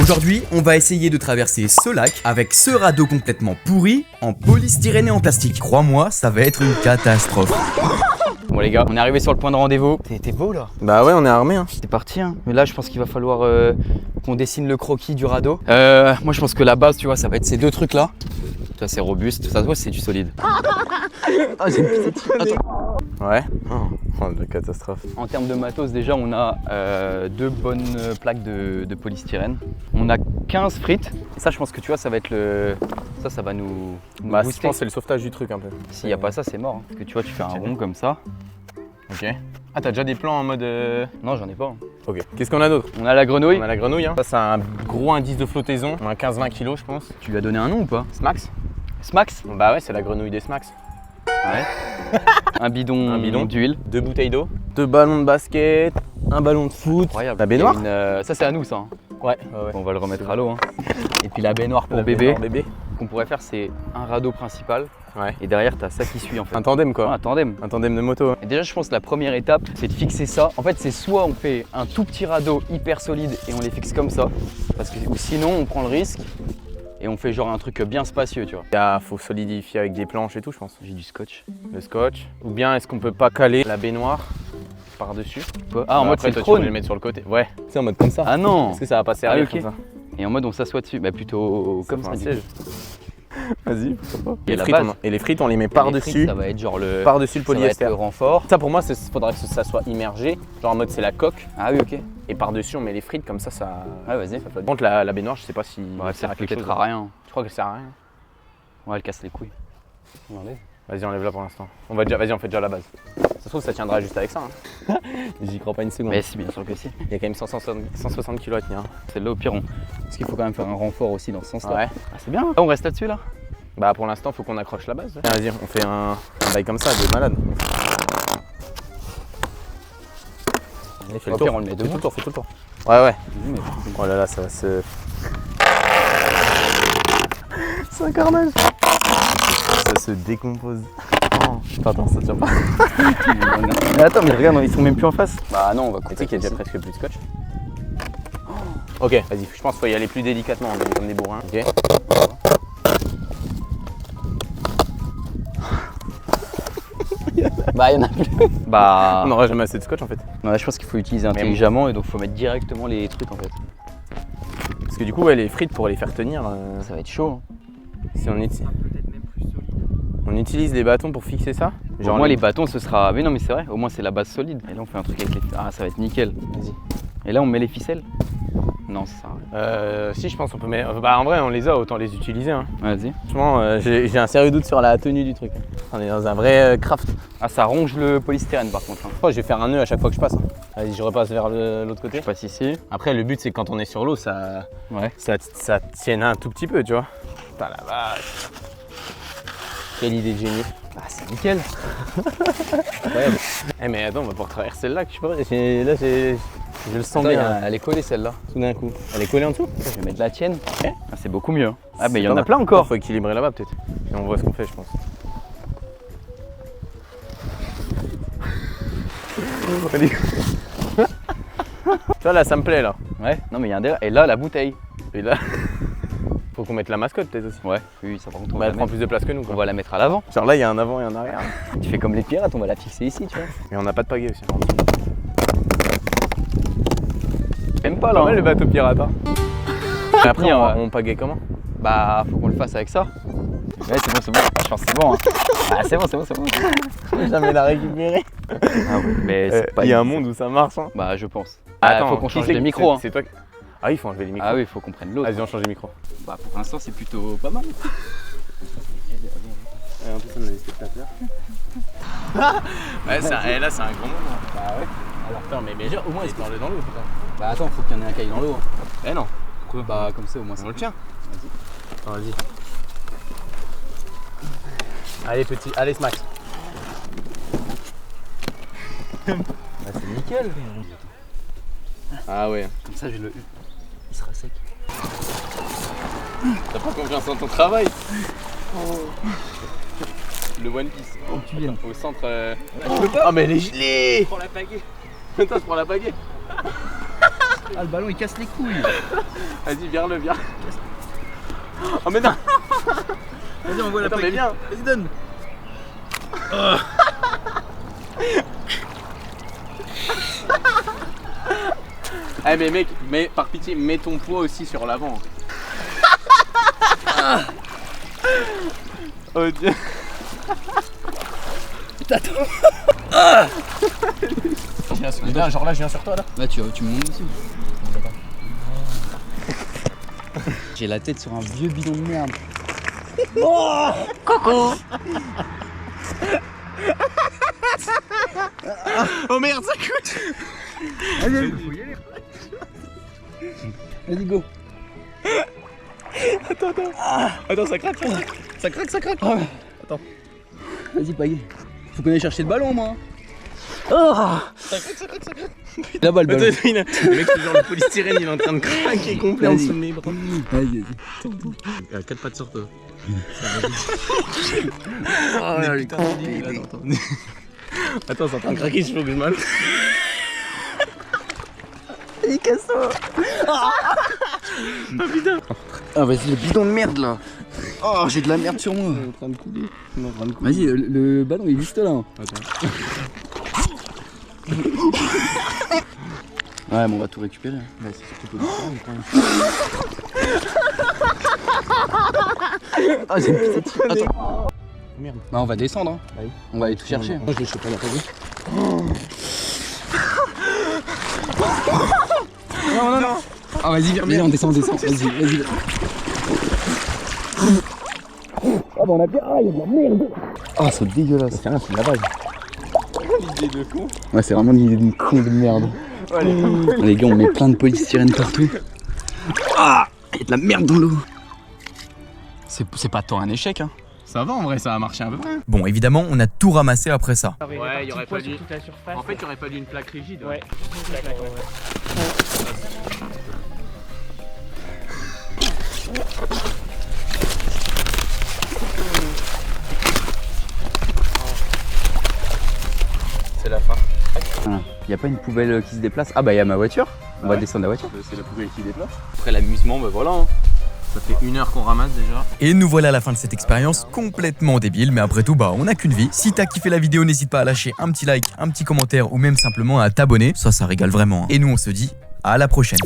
Aujourd'hui, on va essayer de traverser ce lac avec ce radeau complètement pourri en polystyrène et en plastique. Crois-moi, ça va être une catastrophe. Bon les gars, on est arrivé sur le point de rendez-vous. T'es beau là. Bah ouais, on est armé hein. C'est parti hein. Mais là je pense qu'il va falloir qu'on dessine le croquis du radeau. Moi je pense que la base tu vois ça va être ces deux trucs là. Ça c'est robuste, ça se voit c'est du solide. Ah j'ai une petite... Ouais. Oh, de catastrophe. En termes de matos déjà on a deux bonnes plaques de polystyrène. On a 15 frites. Et ça je pense que tu vois ça va être le... Ça va nous Bah booster. je pense que c'est le sauvetage du truc un peu. S'il n'y a pas ça c'est mort. Hein. Parce que tu vois tu fais un rond comme ça. Ok. Ah t'as déjà des plans en mode... Non j'en ai pas. Hein. Ok. Qu'est-ce qu'on a d'autre? On a la grenouille. On a la grenouille hein. Ça c'est un gros indice de flottaison. On a 15-20 kg je pense. Tu lui as donné un nom ou pas? Smax? Smax? Bah ouais c'est la grenouille des Smax. Ouais. Un bidon d'huile. 2 bouteilles d'eau. 2 ballons de basket. Un ballon de foot. Incroyable. La baignoire. Ça c'est à nous ça. Hein. Ouais. On va le remettre à l'eau. Hein. Et puis la baignoire pour La bébé. baignoire bébé. Ce qu'on pourrait faire c'est un radeau principal. Ouais. Et derrière t'as ça qui suit en fait. Un tandem quoi. Ouais, un tandem. Un tandem de moto. Et déjà je pense que la première étape c'est de fixer ça. En fait c'est soit on fait un tout petit radeau hyper solide et on les fixe comme ça. Ou sinon on prend le risque et on fait genre un truc bien spacieux tu vois. Faut solidifier avec des planches et tout je pense. J'ai du scotch. Le scotch. Ou bien est-ce qu'on peut pas caler la baignoire par-dessus? Ah en mode après, c'est toi, trône. tu peux le mettre sur le côté. Ouais. C'est en mode comme ça. Ah non. Est-ce que ça va pas servir ok. comme ça? Et en mode on s'assoit dessus. Bah plutôt comme ça. Un du siège. coup. Vas-y, pourquoi pas. Et la frites, base. et les frites, on les met Et les par-dessus. frites, ça va être genre le... Par-dessus le ça va être polyester. le renfort. Ça pour moi, faudrait que ça soit immergé. Genre en mode c'est la coque. Ah oui ok. Et par-dessus, on met les frites comme ça. Ouais vas-y. Par contre, la baignoire, je sais pas si. Ouais, elle sert sert à quelque chose. peut-être à rien. Je crois qu'elle sert à rien. Ouais elle casse les couilles. On enlève. Vas-y, enlève-la pour l'instant. Vas-y, on fait déjà la base. Ça se trouve, ça tiendra juste avec ça. Hein. J'y crois pas une seconde. Mais si bien sûr que si. Il y a quand même 160 kg à tenir. Hein. Celle-là au pire parce qu'il faut quand même faire un renfort aussi dans ce sens-là. Ouais. Ah, c'est bien. On reste là-dessus là. Bah pour l'instant, faut qu'on accroche la base. Vas-y, on fait un bail comme ça, de malade. Allez, fais le tour. On le met Fais debout. tout le tour. Ouais, ouais. Mais... Oh là là, ça va se... C'est un carnage. Ça se décompose. Oh. Attends, ça tient pas. Mais attends, mais regarde, ils sont même plus en face. Bah non, on va Tu couper. sais qu'il y a déjà presque plus de scotch. Ok, vas-y, je pense qu'il faut y aller plus délicatement, comme des bourrins. Ok. Bah il y en a plus. Bah On n'aura jamais assez de scotch en fait. ouais, je pense qu'il faut utiliser intelligemment et donc faut mettre directement les trucs en fait. Parce que du coup, ouais, les frites pour les faire tenir, Ça va être chaud. Hein. si on utilise des bâtons pour fixer ça. Genre moi les bâtons ce sera... Mais non mais c'est vrai, au moins c'est la base solide. Et là on fait un truc avec les... Ah ça va être nickel. Vas-y. Et là on met les ficelles? Non ça sert à rien. Si je pense qu'on peut mettre... Bah en vrai on les a, autant les utiliser. Hein. Vas-y. Franchement, j'ai un sérieux doute sur la tenue du truc. On est dans un vrai craft. Ah ça ronge le polystyrène par contre. Hein. Je crois que je vais faire un nœud à chaque fois que je passe. Hein. Vas-y, je repasse vers l'autre côté. Je passe ici. Après le but c'est que quand on est sur l'eau, ça tienne un tout petit peu, tu vois. Putain la vache. Quelle idée de génie. Bah c'est nickel. Ouais. Eh mais attends, on va pouvoir traverser le lac, je sais pas. Là je le sens Attends, bien. elle est collée celle-là. Tout d'un coup. Elle est collée en dessous? Je vais mettre la tienne. Ok. Ah, c'est beaucoup mieux. Hein. Ah mais il y C'est en pas a mal. plein encore. Faut équilibrer là-bas peut-être. Et on voit ce qu'on fait, je pense. Tu vois là, ça me plaît là. Ouais. Non mais il y a un derrière. Et là la bouteille. Et là, faut qu'on mette la mascotte peut-être aussi. Ouais. Oui ça par contre on Bah, va elle la prend mettre. plus de place que nous On quoi. va la mettre à l'avant. Genre là, il y a un avant et un arrière. Tu fais comme les pirates, on va la fixer ici tu vois. Et on n'a pas de pagaie aussi. Même pas Pas là. mal Hein. le bateau pirate. Hein. Et après, Tenir, on pagaie comment? Bah faut qu'on le fasse avec ça. Ouais c'est bon c'est bon. Ah, je pense que c'est bon. Hein. Ah c'est bon c'est bon c'est bon. Jamais la récupérer. Ah ouais. Mais c'est pas. Il y a un monde où ça marche. Hein. Bah je pense. Attends, faut qu'on qui change c'est les que- micros. Hein. C'est toi. Ah oui, il faut enlever les micros. Ah oui, faut qu'on prenne l'autre. Vas-y, on change les micros. Bah pour l'instant c'est plutôt pas mal. En plus, on a des spectateurs. Ouais, là, c'est un grand moment. Bah ouais. Alors, attends, mais déjà, au moins, il se parle dans l'eau, putain. Bah attends, faut qu'il y en ait un qui aille dans l'eau. Hein. Eh non. Pourquoi bah comme ça au moins ça. On le tient. Vas-y. Attends, vas-y. Allez, petit. Allez, Smack. Bah c'est nickel. Ah ouais. Comme ça il sera sec. T'as pas confiance en ton travail? Le One Piece. Faut que tu viennes. Au centre. Ah, mais elle est gelée! Prends la pagaie. Attends, je prends la pagaie. Ah, le ballon il casse les couilles. Vas-y, viens-le, viens. Oh mais non. Vas-y, envoie la Attends, mais plaque. viens. Vas-y, donne. Eh mais mec, par pitié, mets ton poids aussi sur l'avant. Oh Dieu. Genre là, je viens sur toi là. Là, tu me montes dessus. J'ai la tête sur un vieux bidon de merde. Oh merde, ça coûte. Vas-y, go. Attends, ça craque. Ça craque. Attends. Vas-y, Pagay. Faut qu'on aille chercher le ballon, moi. Ça craque. Là-bas, le ballon. Le mec, genre le polystyrène, il est en train de craquer complet en Vas-y. dessous de mes bras. Vas-y. À 4 pattes sur toi. Oh, Mais putain, attends, c'est en train de craquer, il faut que je m'en... Vas-y, casse-toi. Oh putain. Ah, vas-y, le bidon de merde, là. Oh, j'ai de la merde sur moi. Il est en train de couler. Il est en train de couler. Vas-y, le ballon, il est juste là. Attends. Ouais, mais on va tout récupérer. Bah, c'est surtout pas Ah, j'ai une petite... Attends. Merde. Bah, on va descendre. Hein. Bah oui. On va aller tout chercher. Moi, je le chope pas, t'as vu? Non. Ah, vas-y, on descend. Vas-y. Ah, bah, on a bien. Ah, il y a de la merde. Ah, c'est dégueulasse. C'est rien, c'est une lavage. L'idée de con. Ouais, c'est vraiment une con de merde. Les gars, on met plein de polystyrène partout. Ah, il y a de la merde dans l'eau. C'est pas tant un échec, hein. Ça va en vrai, ça a marché à peu près. Bon, évidemment, on a tout ramassé après ça. Ouais, il y aurait pas dû. toute la surface. En fait, il y aurait pas dû une plaque rigide. Ouais. C'est la fin. Y a pas une poubelle qui se déplace? Ah bah y a ma voiture. On va Ouais. descendre la voiture. C'est la poubelle qui déplace. Après l'amusement, bah voilà. Hein. Ça fait 1 heure qu'on ramasse déjà. Et nous voilà à la fin de cette expérience complètement débile, mais après tout, bah on n'a qu'une vie. Si t'as kiffé la vidéo, n'hésite pas à lâcher un petit like, un petit commentaire ou même simplement à t'abonner, ça régale vraiment. Hein. Et nous on se dit à la prochaine.